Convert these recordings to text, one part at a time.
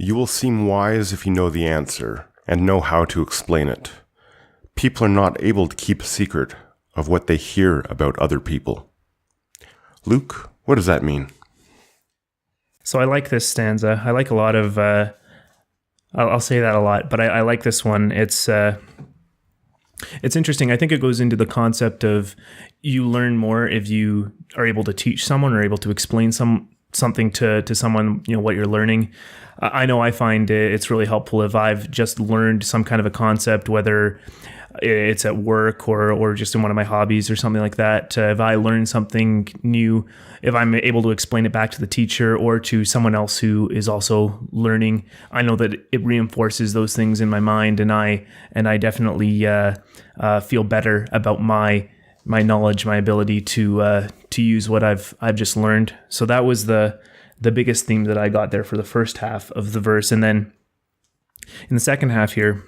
You will seem wise if you know the answer and know how to explain it. People are not able to keep a secret of what they hear about other people. Luke, what does that mean? So I like this stanza. I like a lot of, I'll say that a lot, but I like this one. It's interesting. I think it goes into the concept of you learn more if you are able to teach someone or able to explain something to someone, what you're learning. I know I find it's really helpful if I've just learned some kind of a concept, whether it's at work or just in one of my hobbies or something like that. If I learn something new, if I'm able to explain it back to the teacher or to someone else who is also learning, I know that it reinforces those things in my mind, and I definitely feel better about my knowledge, my ability to use what I've just learned. So that was the biggest theme that I got there for the first half of the verse, and then in the second half here,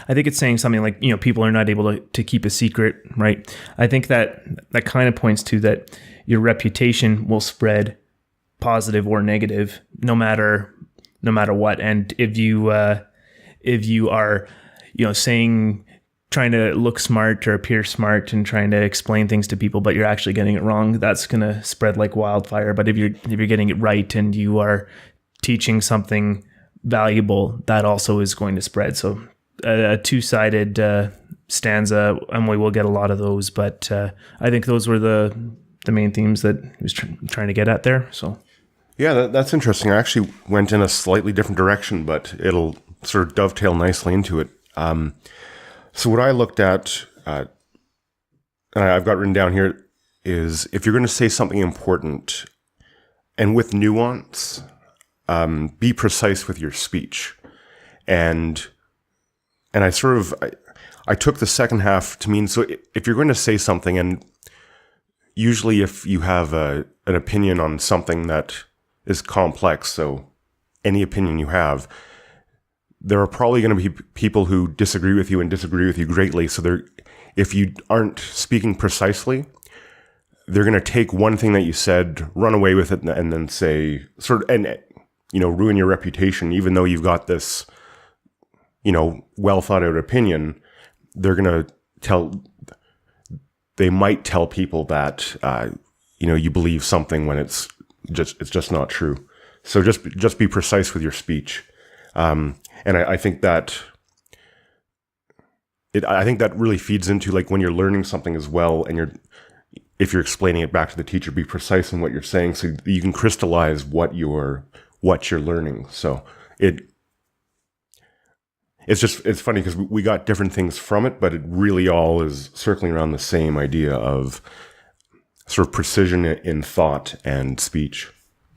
I think it's saying something like, people are not able to keep a secret, right? I think that kind of points to that your reputation will spread, positive or negative, no matter what. And if you are, trying to look smart or appear smart and trying to explain things to people, but you're actually getting it wrong, that's going to spread like wildfire. But if you're getting it right and you are teaching something valuable, that also is going to spread. So a two-sided stanza, and we will get a lot of those, but I think those were the main themes that he was trying to get at there. So yeah, that's interesting. I actually went in a slightly different direction, but it'll sort of dovetail nicely into it. So what I looked at, and I've got written down here, is if you're going to say something important and with nuance, be precise with your speech. And I took the second half to mean, so if you're going to say something, and usually if you have an opinion on something that is complex, so any opinion you have, there are probably going to be people who disagree with you and disagree with you greatly. So if you aren't speaking precisely, they're going to take one thing that you said, run away with it, and then say ruin your reputation, even though you've got this, well thought out opinion. They're going to they might tell people that, you believe something when it's just not true. So just be precise with your speech. And I think that really feeds into like when you're learning something as well, and if you're explaining it back to the teacher, be precise in what you're saying so you can crystallize what you're learning. So it's funny because we got different things from it, but it really all is circling around the same idea of sort of precision in thought and speech.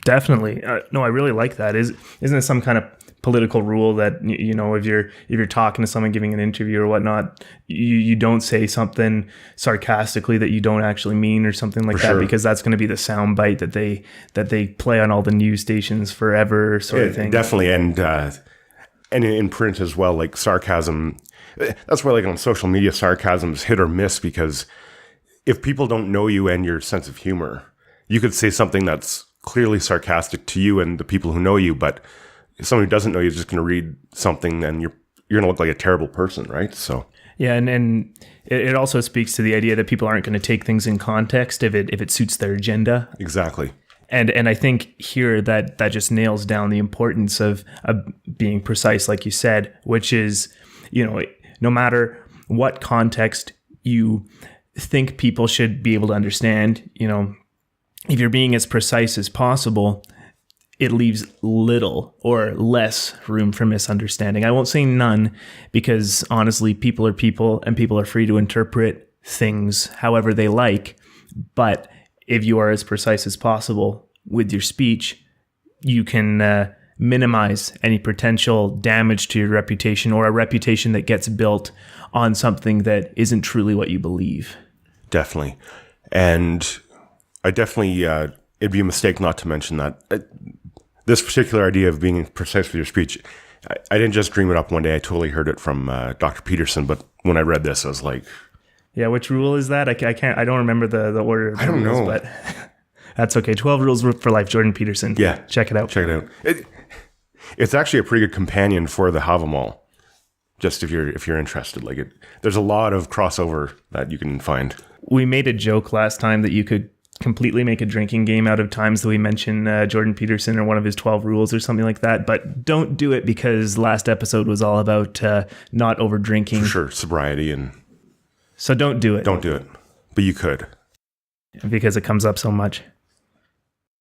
Definitely. No, I really like that. Isn't it some kind of political rule that, if you're talking to someone, giving an interview or whatnot, you don't say something sarcastically that you don't actually mean or something like that, because that's going to be the sound bite that they play on all the news stations forever, sort of thing. Definitely. And in print as well, like sarcasm, that's why like on social media, sarcasm is hit or miss, because if people don't know you and your sense of humor, you could say something that's clearly sarcastic to you and the people who know you, but if someone who doesn't know you is just going to read something, and you're going to look like a terrible person, right? So yeah, and it also speaks to the idea that people aren't going to take things in context if it suits their agenda. Exactly. And I think here that just nails down the importance of being precise, like you said, which is, no matter what context you think people should be able to understand, if you're being as precise as possible, it leaves little or less room for misunderstanding. I won't say none, because honestly, people are people and people are free to interpret things however they like. But if you are as precise as possible with your speech, you can minimize any potential damage to your reputation, or a reputation that gets built on something that isn't truly what you believe. Definitely. And I definitely, it'd be a mistake not to mention that. This particular idea of being precise with your speech, I didn't just dream it up one day. I totally heard it from Dr. Peterson, but when I read this, I was like... Yeah, which rule is that? I don't remember the order of the rules, know. But that's okay. 12 Rules for Life, Jordan Peterson. Yeah. Check it out. It's actually a pretty good companion for the Havamal. Just if you're interested, there's a lot of crossover that you can find. We made a joke last time that you could completely make a drinking game out of times that we mention Jordan Peterson or one of his 12 rules or something like that. But don't do it, because last episode was all about not over drinking. For sure, sobriety So don't do it. Don't do it, but you could. Because it comes up so much.